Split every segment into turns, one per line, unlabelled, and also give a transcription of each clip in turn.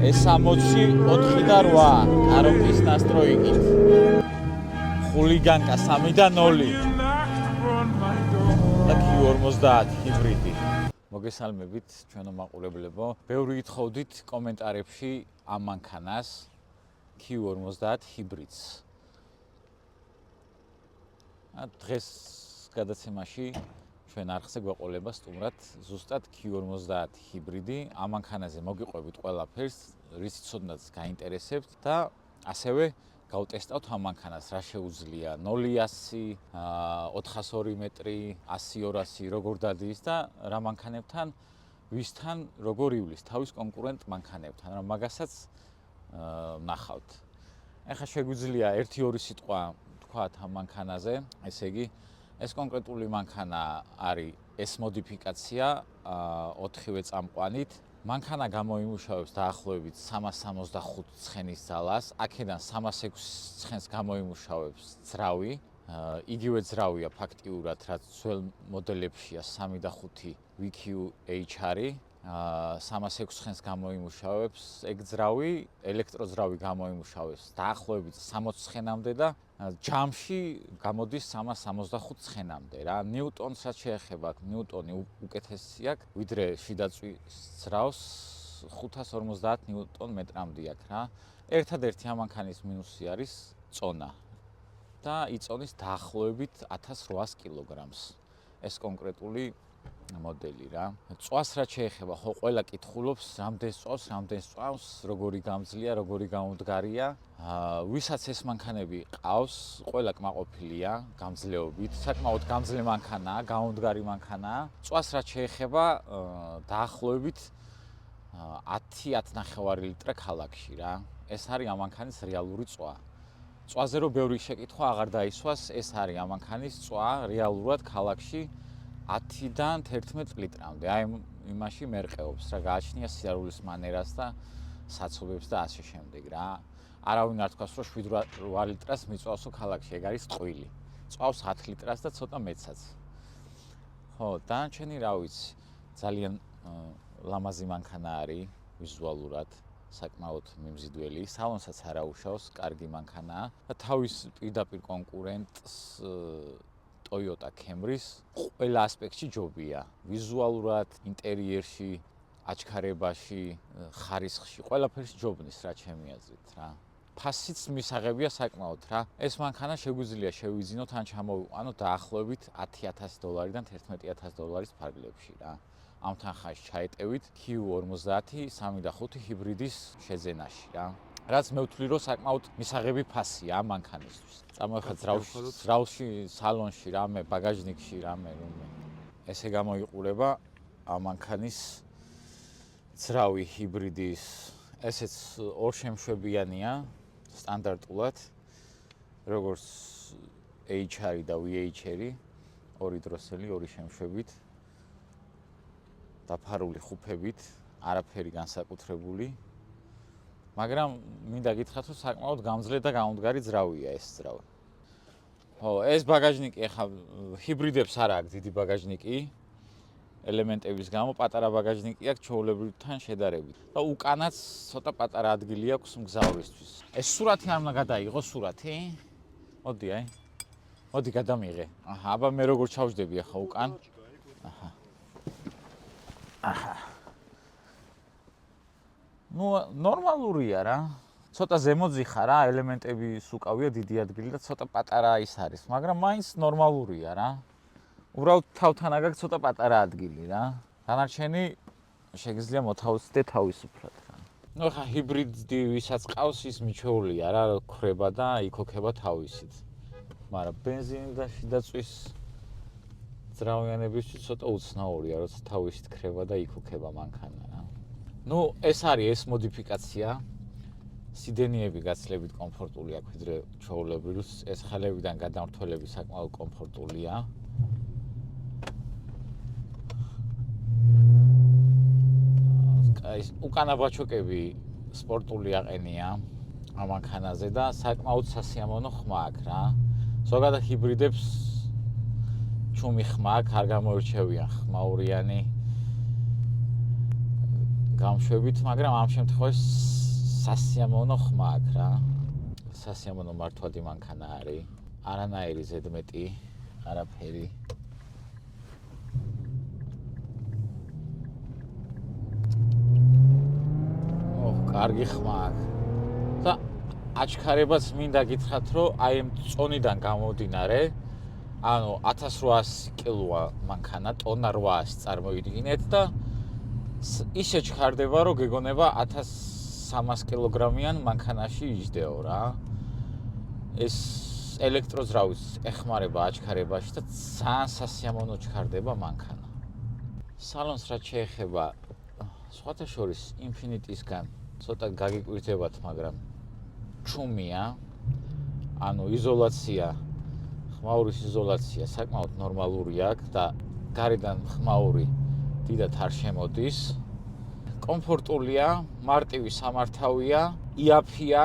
ეს 64 და 8 კაროკის ნასტროიგით. ხულიგანკა 3-0 და Q50 ჰიბრიდი. მოგესალმებით ჩვენო მაყურებლებო. ბევრი ითხოვდით კომენტარებში ამ მანქანას Q50 ჰიბრიდს. დღეს გადაცემაში ჩვენ არხზე გვეყოლება სტუმრად ზუსტად Q50 ჰიბრიდი. ამ მანქანაზე მოგიყვებით ყველაფერს, რის ცოდნაც გაინტერესებთ და ასევე გავტესტავთ ამ მანქანას, რა შეუძლია 0-100, 402 მეტრი, 100-200 როგორ დადის და რა მანქანებთან, ვისთან როგორ ივლის თავის კონკურენტ მანქანებთან, რა მაგასაც ნახავთ. ეხლა შეგვიძლია 1-2 სიტყვა თქვათ ამ მანქანაზე, ესე იგი ეს კონკრეტული მანქანა არის S მოდიფიკაცია 4-ვე წამყვანით. მანქანა გამოიმუშავებს დაახლოებით 365 ცხენის ძალას, აქედან 306 ცხენს გამოიმუშავებს ძრავი. იგივე ძრავია ფაქტიურად, რაც ძველ მოდელებშია 3 და 5 VQH არის. 306 ცხენს გამოიმუშავებს ეგ ძრავი, ელექტროძრავი გამოიმუშავებს დაახლოებით 60 ცხენამდე და ჯამში გამოდის 365 ცხენამდე რა. ნიუტონს რაც შეეხება, ნიუტონი უკეთესი აქვს, ვიდრე შიდაწვის ძრავს 550 ნიუტონ მეტრამდე აქვს რა. ერთადერთი ამ მანქანის მინუსი არის წონა და იწონის დაახლოებით 1800 კილოგრამს. ეს კონკრეტული მოდელი რა. წვას რაც შეეხება, ხო ყველა კითხულობს, რამდენს წვავს, როგორი გამძლეა, როგორი გამომდგარია. ვისაც ეს მანქანები ყავს, ყველა კმაყოფილია გამძლეობით. საკმაოდ გამძლე მანქანაა, გამომდგარი მანქანაა. წვას რაც შეეხება, დაახლოებით 10-10.5 ლიტრა ქალაქში რა. ეს არის ამ მანქანის რეალური წვა. წვაზე რო ბევრი შეკითხვა აღარ დაისვას, ეს არის ამ მანქანის წვა რეალურად ქალაქში 10-დან 11 ლიტრამდე. აი იმაში მერყეობს რა, გააჩნია სიარულის მანერას და საცობებს და ასე შემდეგ რა. არავინ არ თქვას, რომ 7-8 litrას მიწვავსო ქალაქში, ეგ არის ტყვილი. წვავს 10 litrას და ცოტა მეცაც. ხო, დანარჩენი რა ვიცი, ძალიან ლამაზი მანქანა არის ვიზუალურად, საკმაოდ მიმზიდველი, სალონსაც არ აუშავს, კარგი მანქანაა და თავის პირდაპირ კონკურენტს Toyota Camry-ს ყველა ასპექტში ჯობია. ვიზუალურად, ინტერიერში, აჩქარებაში, ხარისხში, ყველაფერში ჯობნის რა ჩემი აზრით რა. ფასიც მისაღებია საკმაოდ რა. ეს მანქანა შეგვიძლია შევიძინოთ ან ჩამოვიყვანოთ დაახლოებით $10,000-დან $11,000 ფარგლებში რა. ამ თანხაში ჩაეტევით Q50 3 და 5 ჰიბრიდის შეძენაში რა. რაც მე ვთვლი, რომ საკმაოდ მისაღები ფასია ამ მანქანისთვის. წამოეხა ძრავში, სალონში, რამე, ბაგაჟნიკში, რამე. ესე გამოიყურება ამ მანქანის ძრავი ჰიბრიდის. ესეც ორშემშვებიანია, სტანდარტულად, როგორც HR და VHR, ორი დროსელი, ორი შემშვებით, დაფარული ხუფებით, არაფერი განსაკუთრებული. მაგრამ მინდა გითხრათ, რომ საკმაოდ გამძლე და გამომდგარი ძრავია ეს ძრავი. ხო, ეს ბაგაჟნიკი ახლა ჰიბრიდებს არ აქვს დიდი ბაგაჟნიკი. ელემენტების გამო პატარა ბაგაჟნიკი აქვს ჩვეულებრივთან შედარებით. და უკანაც ცოტა პატარა ადგილი აქვს მგზავრისთვის. ეს სურათი არ უნდა გადაიღო სურათი? მოდი აი. მოდი გადამიღე. აჰა, აბა მე როგორ ჩავждები ახლა უკან? აჰა. აჰა. ნუ ნორმალურია რა. ცოტა ზემოძიხა რა, ელემენტები უკავია დიდი ადგილი და ცოტა პატარა ის არის, მაგრამ მაინც ნორმალურია რა. უბრალოდ თავთან აგაკ ცოტა პატარა ადგილი რა. დანარჩენი შეგიძლია მოთავსდე თავისუფლად რა. ნუ ხა ჰიბრიდი ვისაც ყავს, ის მიჩვეულია რა, ქრება და იქოქება თავისით. მაგრამ ბენზინი და შიდაწვის ძრავიანებისთვის ცოტა უცნაურია, როცა თავისით ქრება და იქოქება მანქანა რა. ნუ ეს არის S მოდიფიკაცია. სიდენიები გაცლებით კომფორტული აქვს, ვიდრე ჩვეულებრივს. ეს ხელებიდან გადამრთველები საკმაოდ კომფორტულია. აი, უკანა ბაჩოკები სპორტული აყენია ამ მანქანაზე და საკმაოდ სასიამოვნო ხმა აქვს რა. ზოგადად ჰიბრიდებს ჩუმი ხმა აქვს, არ გამოირჩევიან ხმაურიანი გამშვებით, მაგრამ ამ შემთხვევაში სასიამოვნო ხმა აქვს რა. სასიამოვნო მართვადი მანქანა არის. არანაირი ზედმეტი, არაფერი. კარგი ხმა აქვს. და აჩქარებაც მინდა გითხრათ, რომ აი ამ წონიდან გამომდინარე, ანუ 1800 კილოა მანქანა, ტონა 800 წარმოიდგინეთ და ისე ჩქარდება, რომ გეგონება 1300 კილოგრამიან მანქანაში იჯდეო რა. ეს ელექტროზრავის ეხმარება აჩქარებაში და ძალიან სასიამოვნო ჩქარდება მანქანა. სალონს რაც შეეხება სხვათა შორის Infinity-სგან ცოტა გაგიკვირდებათ, მაგრამ ჩუმია, ანუ იზოლაცია, ხმაურის იზოლაცია საკმაოდ ნორმალური აქვს და გარედან ხმაური დიდად არ შემოდის. კომფორტულია, მარტივი სამართავია, იაფია,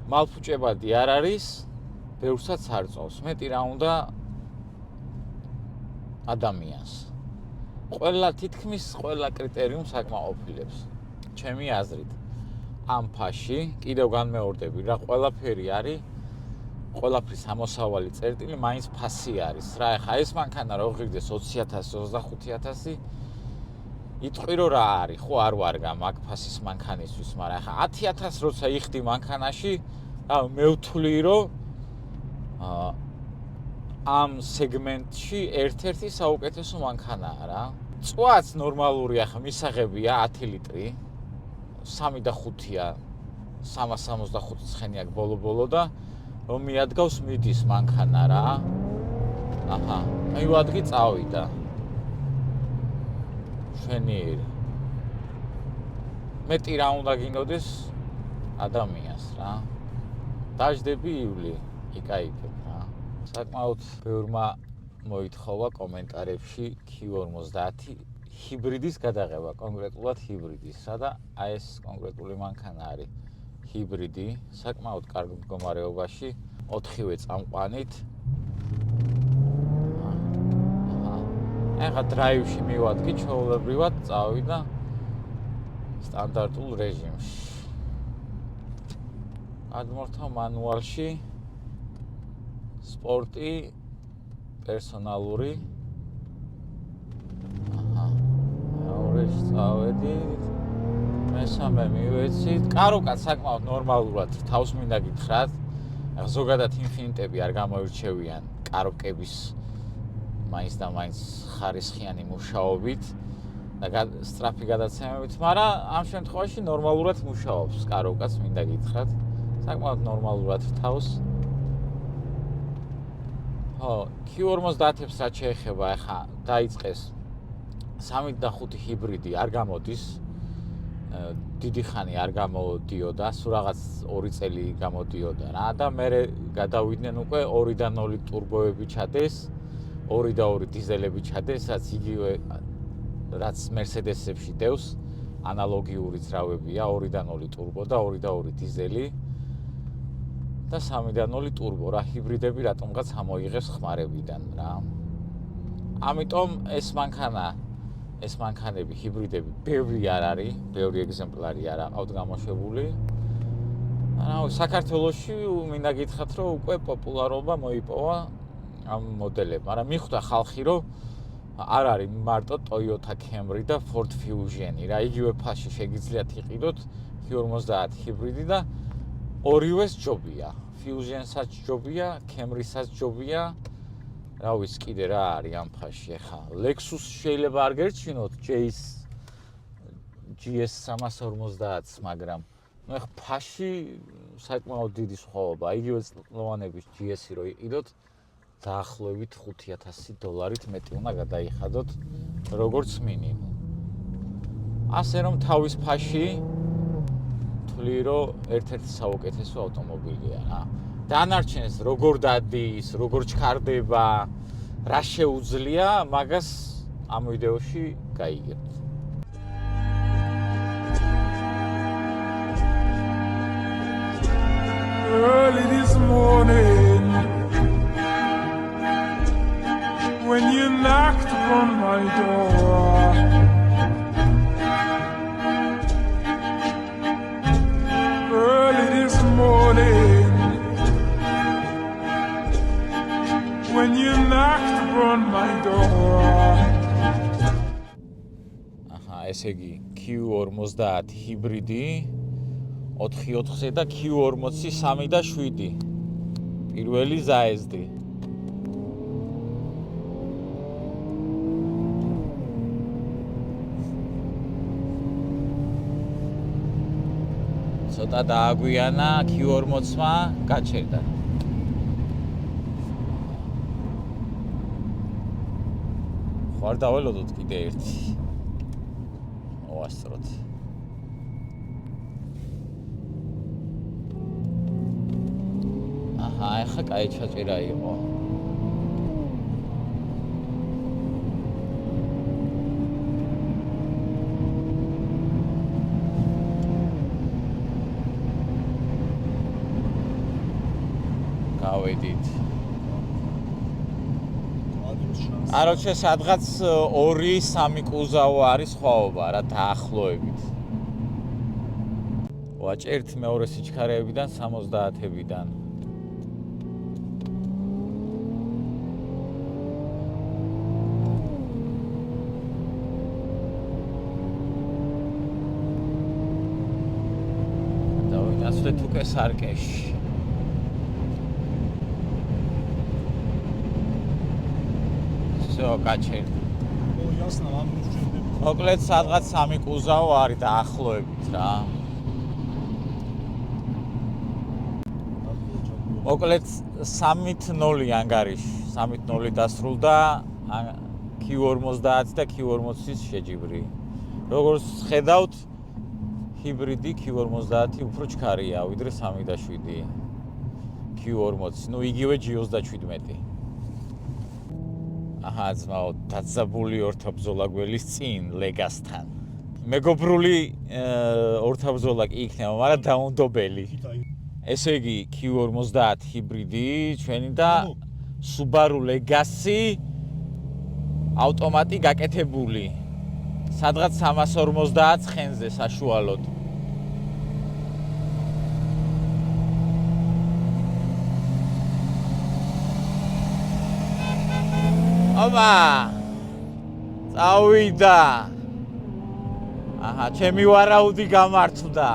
მალფუჭებადი არ არის, ბევრსაც არ წოვს. მეტი რა უნდა ადამიანს. თითქმის ყველა კრიტერიუმს აკმაყოფილებს. ჩემი აზრით. ამ ფაში კიდევ განმეორდები რა ყველაფერი არის, ყველაფრის ამოსავალი წერტილი მაინც ფასი არის. რა ეხა ეს მანქანა რო ღირდეს 20,000, 25,000 იტყვი რომ რა არის, ხო არ ვარგა მაგ ფასის მანქანისთვის, მაგრამ ეხა 10,000 როცა იხდი მანქანაში, რა მე ვთვლი რომ ამ სეგმენტში ერთ-ერთი საუკეთესო მანქანაა რა. წვაც ნორმალური ახლა მისაღებია 10 ლიტრი. 3 და 5-ია 365 ცხენი აქვს ბოლო-ბოლო და რომ მიადგავს მიდის მანქანა რა. აჰა, მივადგი წავიდა. შენიერ. მეტი რა უნდა გინოდეს ადამიანს რა. დაждები ივლი, იკაიფებ რა. საკმაოდ ბევრმა მოითხოვა კომენტარებში Q50 ჰიბრიდის გადაღება, კონკრეტულად ჰიბრიდისა და აი ეს კონკრეტული მანქანა არის ჰიბრიდი, საკმაოდ კარგ მდგომარეობაში, 4-ვე წამყვანით. ეხლა დრაივში მივადგი, ჩვეულებრივად წავიდა სტანდარტულ რეჟიმში. გადმორთავ მანუალში სპორტი, პერსონალური. წავედით, მესამე მივეცით. კაროკაც საკმაოდ ნორმალურად თავს მინდა გითხრათ. ზოგადად Infinity-ები არ გამოირჩევიან კაროკების მაინც და მაინც ხარისხიანი მუშაობით და სწრაფი გადაცემებით, მაგრამ ამ შემთხვევაში ნორმალურად მუშაობს კაროკაც მინდა გითხრათ. საკმაოდ ნორმალურად თავს. ხო, Q50-ებს რაც შეეხება, ახლა დაიწყეს 3 და 5 ჰიბრიდი არ გამოდის. დიდი ხანი არ გამოდიოდა, სულ რაღაც 2 წელი გამოდიოდა რა და მე გადავიდნენ უკვე 2 და 0 ტურბოები ჩადეს, 2 და 2 დიზელები ჩადეს, რაც იგივე რაც Mercedes-ებში დევს, ანალოგიური ძრავებია, 2 და 0 ტურბო და 2 და 2 დიზელი და 3 და 0 ტურბო რა, ჰიბრიდები რატომღაც ამოიღებს ხმარებიდან რა. ამიტომ ეს მანქანები, ჰიბრიდები, ბევრი არ არის, ბევრი ეგზემპლარი არ აყავთ გამოშვებული. ანუ საქართველოში მინდა გითხრათ, რომ უკვე პოპულარობა მოიპოვა ამ მოდელებმა, მაგრამ მიხვდა ხალხი, რომ არ არის მარტო Toyota Camry და Ford Fusion-ი რა, იგივე ფასში შეგიძლიათ იყიდოთ Q50 ჰიბრიდი და ორივეს ჯობია. Fusion-საც ჯობია, Camry-საც ჯობია. რა ვიცი კიდე რა არის ამ ფასში ახლა. Lexus შეიძლება არ გერჩინოთ GS 350-ს, მაგრამ ნუ ახლა ფასში საკმაოდ დიდი სხვაობაა. იგივე წლოვანების GS-ი რო იყიდოთ, დაახლოებით $5,000 მეტი უნდა გადაიხადოთ, როგორც მინიმუმ. ასე რომ თავის ფასში თვლი რომ ერთ-ერთი საუკეთესო ავტომობილია რა. დანარჩენს როგორ დადის, როგორ ჩქარდება, რა შეუძლია, მაგას ამ ვიდეოში გაიგებთ.
Early this morning, when you knocked on my door,
ესე იგი Q50 ჰიბრიდი 4-4-ზე და Q40 3 და 7. პირველი ზაეზდი. ცოტა დააგვიანა Q40-მა გაჩერდა. ხარ დაველოდოთ კიდე ერთი. მოასწროთ. აჰა, ეხა კაი ჩაჭერა იყო. გავედით. აროჩე სადღაც 2-3 კუზავო არის ხვაობა რა დაახლოებით. ვაჭერთ მეორე სიჩქარეებიდან 70-ებიდან. დავინაცვლეთ უკვე სარკეში. გაჩერდა.
იასნა ამ მუშტები.
მოკლედ სადღაც 3 კუზავო არის დაახლოებით რა. მოკლედ 3-0 ანგარიში, 3-0 დასრულდა Q50 და Q40-ის შეჯიბრი. როგორც ხედავთ, ჰიბრიდი Q50 უფრო ჩქარია, ვიდრე 3 და 7. Q40, ну იგივე G27. აჰა, ძმაო, დაძაბული ორთაბრძოლა გველის წინ ლეგასთან. მეგობრული ორთაბრძოლა კი იქნება, მაგრამ დაუნდობელი. ესე იგი Q50 ჰიბრიდი ჩვენი და Subaru Legacy ავტომატი გაკეთებული. სადღაც 350 ცხენზე საშუალოდ. აბა წავიდა. აჰა, ჩემი ვარაუდი გამართლდა.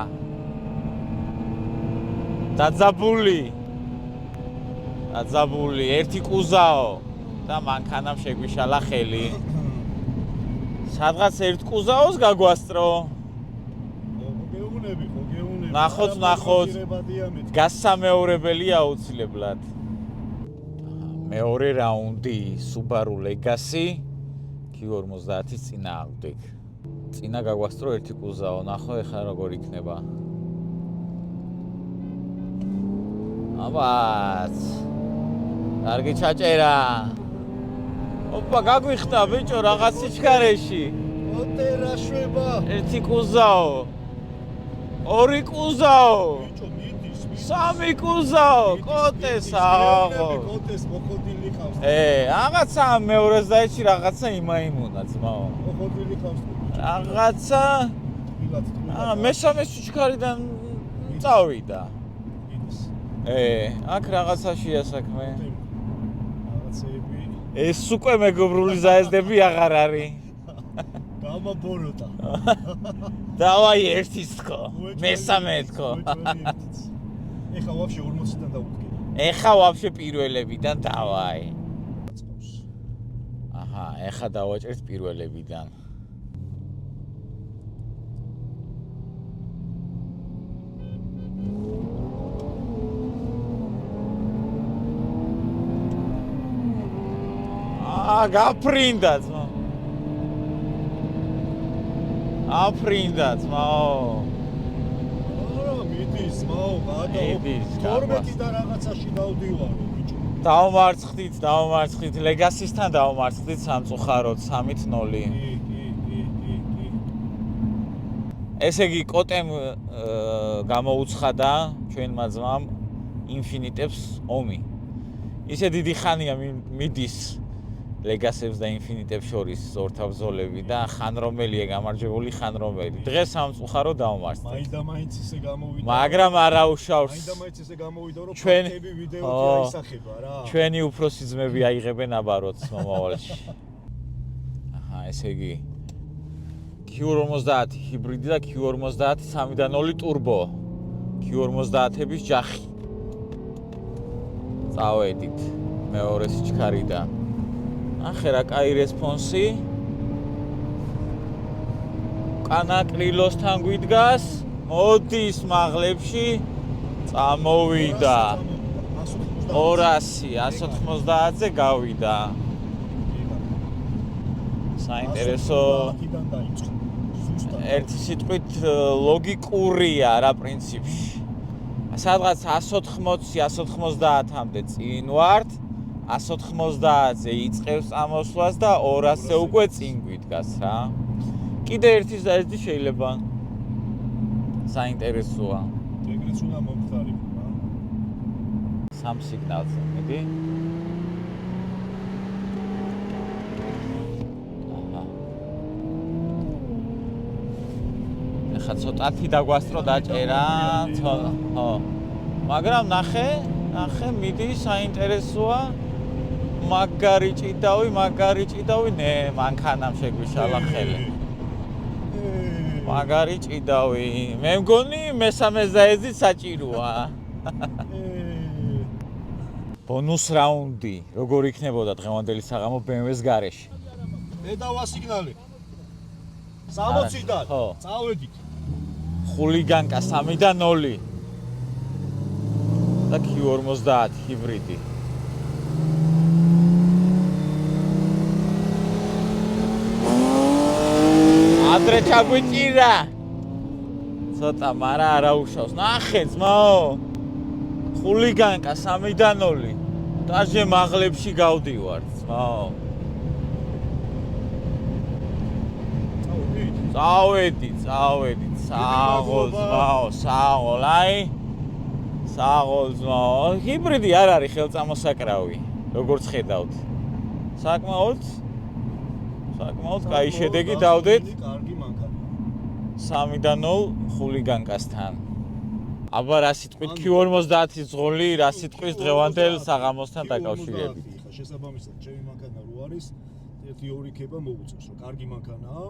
დაძაბული, ერთი კუზაო და მანქანამ შეგვიშალა ხელი. სადღაც ერთ კუზაოს გაგვასწრო.
გეუნები.
ნახოთ. გასამეორებელია აუცილებლად. მეორე რაუნდი Subaru Legacy Q50-ის წინააღმდეგ. წინა გაგვასწრო ერთი კუზაო, ნახო ეხლა როგორ იქნება. აბაც. კარგი ჩაჭერა. ოპა, გაგვიხდა ბიჭო რაღაც სიჩქარეში.
ოტერა შვება.
ერთი კუზაო. ორი კუზაო.
ბიჭო მიდის.
3 კუზაო, კოტეს აღო.
კოტეს მოხოდილი ხავს.
რაღაცა მეორეს დაიჭი რაღაცა იმაიმუნა ძმაო.
მოხოდილი ხავს.
რაღაცა მესამე სიჩქარიდან წავიდა. აქ რაღაცაშია საქმე.
რაღაცები.
ეს უკვე მეგობრული ზაეზდები აღარ არის.
გამაბოროტა.
დავაი ერთის თქო, მესამე თქო.
ეხა ვაფშე 40-დან დავუდგე.
ეხა ვაფშე პირველებიდან დავაი. აჰა, ეხა დავაჭერთ პირველებიდან. გაფრინდა ძმა. აფრინდა ძმაო.
არა, მიდის ძმაო, გადა. 12 და რაღაცაში დავდივარო, ბიჭო.
დავმარცხდით, Legacy-სთან დავმარცხდით სამწუხაროდ 3-0. ესე იგი, კოტემ გამოუცხადა ჩვენმა ძმამ Infinite-ებს ომი. ისე დიდი ხანია მიდის Legacy-ებს და Infinite-ებს შორის ორთაბრძოლები და ხან რომელია გამარჯვებული, ხან რომელი. დღეს სამწუხაროდ დავმარცხდით.
მაინდა-მაინც ისე გამოვიდა.
მაგრამ არა უშავს.
მაინდა-მაინც ისე გამოვიდა, რომ ფაქტები ვიდეოთი აისახება რა.
ჩვენი უფროსი ძმები აიღებენ აბაროთს მომავალში. აჰა, ესე იგი Q50 ჰიბრიდი და Q50 3.0 ტურბო. Q50-ების ჯახი. წავედით მეორე სიჩქარიდან. ნახე რა კაი რესპონსი. კანაკრილოსთან გვიდგას, მოდის მაღლებში, წამოვიდა. 200, 190-ზე გავიდა. საინტერესო ერთი სიტყვით ლოგიკურია რა პრინციპში. სადღაც 180-190-მდე წინ ვართ, 190-ზე იწყებს წამოსვლას და 200-ზე უკვე წინ გვიდგას რა. კიდე ერთი ზაიზდი შეიძლება საინტერესოა.
ეგრეც უნდა მომხდარიყო რა.
სამ სიგნალზე მიდი. ახლა ცოტათი დაგვასწრო დაჭერა, ხო. მაგრამ ნახე, მიდი საინტერესოა. მაგარი ჭიდავი, ნე, მანქანამ შეგვიშალა ხელი. მაგარი ჭიდავი. მე მგონი მესამე ზაიზდით საჭიროა. ბონუს რაუნდი. როგორ იქნებოდა დღევანდელი საღამო BMW-ს გარეშე?
მე დავა სიგნალი. 60-დან. წავედით.
ხულიგანკა 3.0 და Q50 ჰიბრიდი. ადრე ჩაგვიჭირა. ცოტა, მარა არა უშავს. ნახე ძმაო. ხულიგანკა 3.0 დაჟე მაღლებში გავდივარ, ძმაო. წავედი. საღოლ ძმაო, საღოლ ძმაო. ჰიბრიდი არ არის ხელწამოსაკრავი, როგორც ხედავთ. საკმაოდ კაი შედეგი დავდეთ.
კარგი მანქანა.
3.0 ხულიგანკასთან. აბა რა სიტყვით Q50 ძღოლი, რა სიტყვის დღევანდელ საღამოსთან დაკავშირებით.
ხა შესაბამისად, ჩემი მანქანა რო არის, 1-2 ქება მოუწევს, რომ კარგი მანქანაა.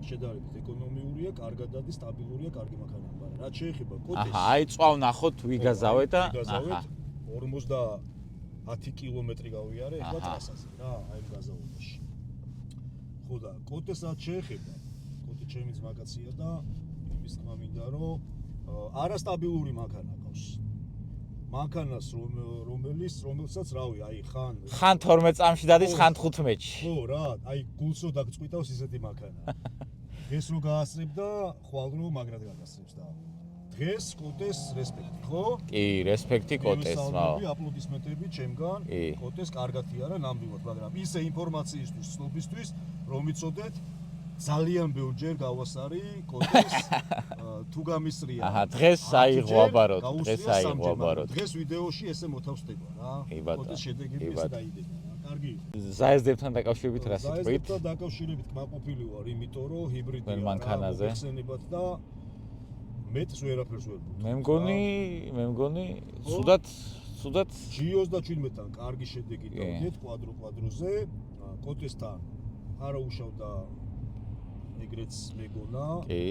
შედარებით ეკონომიურია, კარგად დადის, სტაბილურია, კარგი მანქანაა, მაგრამ რაც შეეხება კოტეს.
აი წვავ ნახოთ, ვიგაზავე და
50 კილომეტრი გავიარე ეხლა ტრასაზე რა, აი ამ გაზავებაში. ხო და კოტეს რაც შეეხება, კოტე ჩემი ძმაკაცია და იმის თქმა მინდა, რომ არასტაბილური მანქანა ყავს. მანქანას რომელსაც რავი, აი ხან
12 წამში დადის, ხან 15-ში.
ხო რა, აი გულსო დაგწყვიტავს ისეთი მანქანა. დღეს რო გაასწრებ და ხვალ რო მაგრად გადასწრებს და დღეს კოტეს რესპექტი, ხო?
კი, რესპექტი კოტეს, ვაო.
აპლოდისმენტები ჩემგან, კოტეს კარგათი არა ნამდვილად, მაგრამ ისე ინფორმაციისთვის, ცნობისთვის, რომ იცოდეთ, ძალიან ბევრჯერ გავასარი კოტეს თუ გამისრია.
დღეს აიღო აბაროდ,
დღეს ვიდეოში ესე მოთავსდება რა. კოტეს შედეგები ესე დაიდება რა. კარგი.
ზაიზდებთან დაკავშირებით რა სიტყვით?
ზაიზდებთან დაკავშირებით კმაყოფილი ვარ, იმიტომ რომ ჰიბრიდია
მანქანაზე.
ხსენებად და მეტს ვერაფერს ვერ ვუწევ.
მე მგონი ცუდად
G27-დან კარგი შედეგი დავდეთ კვადროზე, კოტესთან არა უშავდა ეგრეც მეგონა. კი.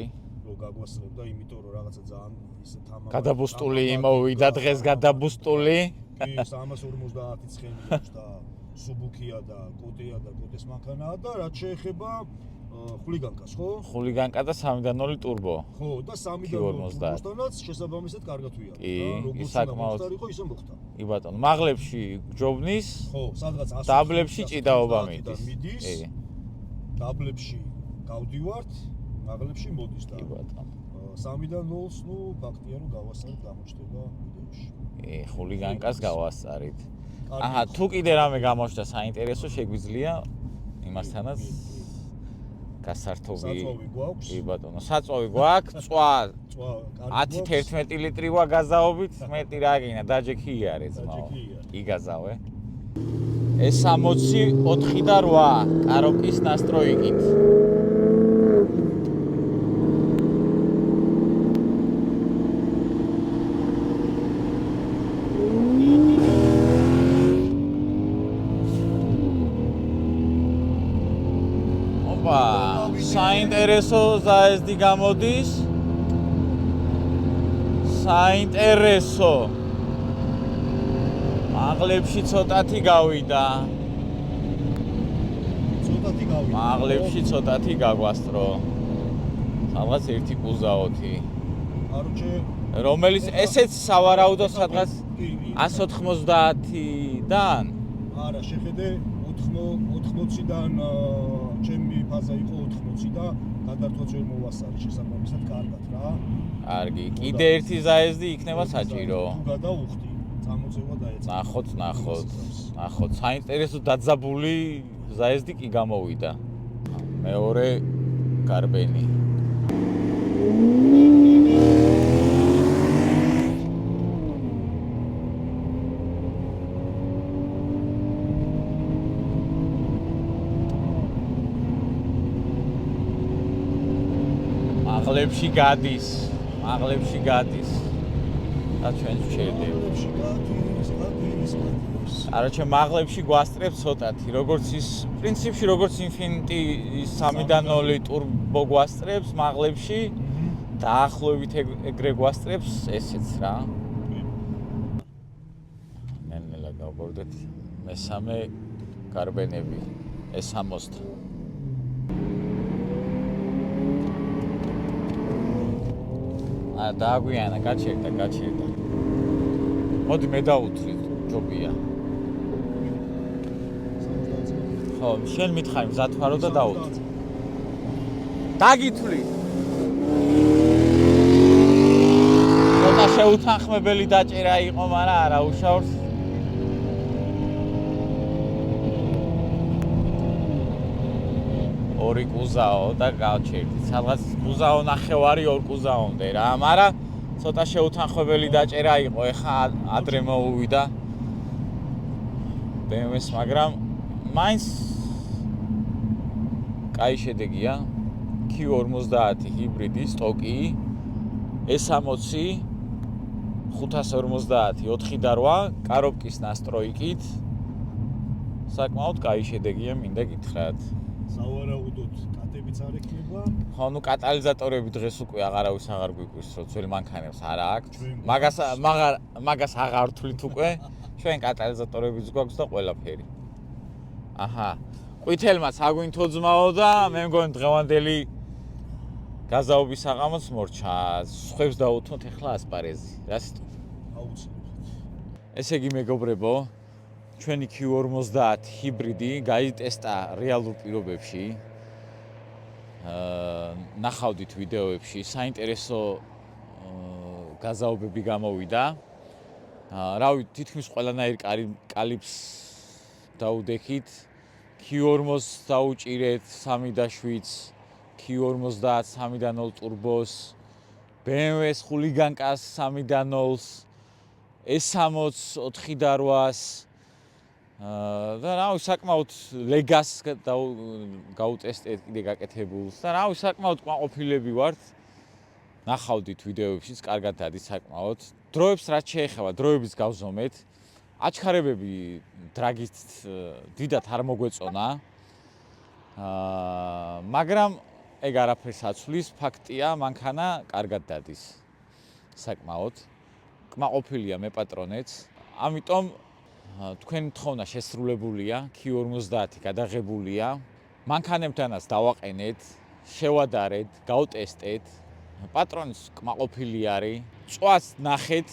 რომ გაგვასწრებდა, იმიტომ რომ რაღაცა ძალიან ისე თამამი.
გადაბუსტული იმოვიდა დღეს გადაბუსტული.
კი, 350 ცხენი აქვს და სუბუქია და კოტეა და კოტეს მანქანაა და რაც შეეხება ხულიგანკას, ხო?
ხულიგანკა და 3.0 ტურბო.
ხო, და 3.0 ტურბოსთანაც შესაბამისად კარგად ვიარ.
კი, საკმაოდ
იყო ისე მოხდა.
კი ბატონო, მაღლებში ჯობნის.
ხო, სადღაც 100
დაბლებში ჭიდაობა მიდის.
კი. დაბლებში გავდივართ, მაღლებში მოდის და.
კი ბატონო.
3.0-ს, ნუ ფაქტია რომ გავასწრებ გამოჩნდება ვიდეოში.
კი, ხულიგანკას გავასწარით. აჰა, თუ კიდე რამე გამოჩნდა საინტერესო, შეგვიძლია იმასთანაც გასართობი.
საწვავი გვაქვს?
კი ბატონო, საწვავი გვაქვს, წვა 10-11 ლიტრი ვარ გაზაობით, მეტი რა გინა, დაჯექი იარე ძმაო. კი გაზავე. ეს 60, 4 და 8 კაროკის ნასტროიკით. საინტერესო ზაეზდი გამოდის. საინტერესო. მაღლებში ცოტათი გავიდა. მაღლებში ცოტათი გაგვასწრო. სადღაც 1 კუზაოთი. რომელიც ესეც სავარაუდო სადღაც 190-დან.
არა, შეხედე 80-დან ჩემი ფაზა იყო 80 და გადართვაც ვერ მოვასწარი შესაბამისად კარგად რა.
კარგი. კიდე ერთი ზაეზდი იქნება საჭირო.
თუ გადავუხდი, წამოწევა დაეცა.
ნახოთ. საინტერესო დაძაბული ზაეზდი კი გამოვიდა. მეორე გარბენი. მაღლებში გადის. და ჩვენ ვჩერდებით. არაჩე მაღლებში გვასწრებს ცოტათი, როგორც ის პრინციპში როგორც Infiniti 3.0 turbo გვასწრებს მაღლებში, დაახლოებით ეგრე გვასწრებს ესეც რა. ნელ-ნელა გავბორდეთ მესამე გარბენები, S60. დააგვიანა, გაჩერდა. მოდი მე დავუთვლით, ჯობია. ხო, შენ მითხარი მზად ვარო და დავუთვლი. დაგითვლი. ცოტა შეუთანხმებელი დაჭერა იყო, მაგრამ არა უშავს. ორი კუზაო და გავჩერდი. სადღაც კუზაო ნახევარი 2 კუზაომდე რა, მაგრამ ცოტა შეუთანხმებელი დაჭერა იყო. ეხა ადრე მოუვიდა BMW-ს, მაგრამ მაინც კაი შედეგია. Q50 ჰიბრიდი სტოკი, S60, 550, 4.8, კარობკის ნასტროიკით. საკმაოდ კაი შედეგია, მინდა გითხრათ.
სავარაუდოდ კატებიც არ ექნება.
ხო, კატალიზატორები დღეს უკვე აღარავის აღარ გვიკვირს, რომ ძველ მანქანებს არა აქვს. მაგას აღარ ვთვლით უკვე. ჩვენ კატალიზატორებიც გვაქვს და ყველაფერი. აჰა. ყვითელმაც აგვინთო ძმაო და მე მგონი დღევანდელი გაზაობის საღამოც მორჩა. სხვებს დაუთმოთ ახლა ასპარეზი. რა სიტყვა?
აუცილებლად.
ესე იგი მეგობრებო, ჩვენი Q50 ჰიბრიდი გაიტესტა რეალურ პირობებში. ნახავდით ვიდეოებში, საინტერესო გაზაობები გამოვიდა. რავი, თითქმის ყველანაირ კალიბს დაუდექით. Q40 დაუჭირეთ 3.7, Q50 3.0 turbo-ს, BMW-ს ხულიგანკას 3.0-ს, S60 4.8-ს და რავი, საკმაოდ ლეგას გაუტესტეთ კიდე გაკეთებულს და რავი, საკმაოდ კმაყოფილები ვართ. ნახავდით ვიდეოებშიც, კარგად დადის საკმაოდ. დროებს რაც შეეხება, დროებიც გავზომეთ. აჩქარებები დრაგით დიდად არ მოგვეწონა. მაგრამ ეგ არაფერს აცვლის, ფაქტია, მანქანა კარგად დადის. საკმაოდ კმაყოფილია მე პატრონეც. ამიტომ თქვენი თხოვნა შესრულებულია, Q50 გადაღებულია. მანქანებთანაც დავაყენეთ, შევადარეთ, გავტესტეთ. პატრონის კმაყოფილი არის. წვას ნახეთ,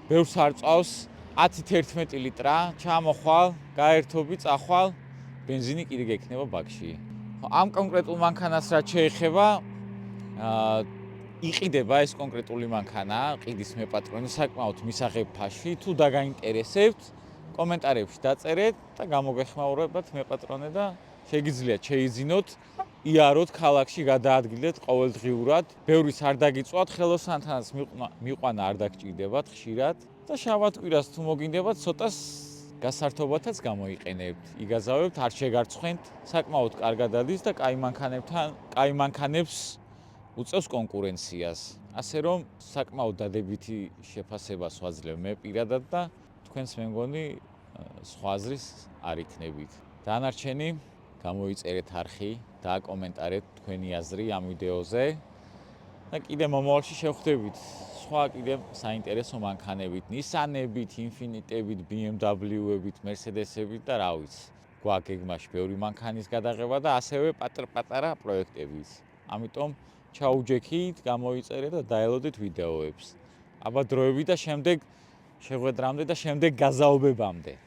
ბევრს არ წავს. 10-11 ლიტრა, ჩამოხვალ, გაერთობი, წახვალ, ბენზინი კიდე გექნება ბაკში. ამ კონკრეტულ მანქანას რაც შეეხება, იყიდება ეს კონკრეტული მანქანა, ყიდის მე პატრონი საკმაოდ მისაღებ ფაში, თუ დაგაინტერესებთ, კომენტარებში დაწერეთ და გამოგეხმაურებათ მე პატრონე და შეგიძლიათ შეიძინოთ, იაროთ ქალაქში გადაადგილეთ ყოველდღიურად. ბევრის არ დაგიწვათ, ხელოსანთანაც მიყვანა არ დაგჭირდებათ ხშირად. და შაბათ-კვირას თუ მოგინდებათ, ცოტას გასართობათაც გამოიყენებთ. იგაზავებთ, არ შეგარცხენთ, საკმაოდ კარგად დადის და კაი მანქანებს უწევს კონკურენციას. ასე რომ, საკმაოდ დადებითი შეფასებას ვაძლევ მე პირადად და თქვენს მე მგონი სხვა აზრის არ იქნებით. დანარჩენი გამოიწერეთ არხი, დააკომენტარეთ თქვენი აზრი ამ ვიდეოზე. და კიდე მომავალში შევხვდებით სხვა კიდე საინტერესო მანქანებით, Nissan-ებით, Infiniti-ებით, BMW-ებით, Mercedes-ებით და რა ვიცი. გვაქვს გეგმაში ბევრი მანქანის გადაღება და ასევე პატარ-პატარა პროექტებიც. ამიტომ ჩაუჯექით, გამოიწერეთ და დაელოდეთ ვიდეოებს. აბა დროებით და შემდეგ შეხვედრამდე და შემდეგ გაზაობებამდე.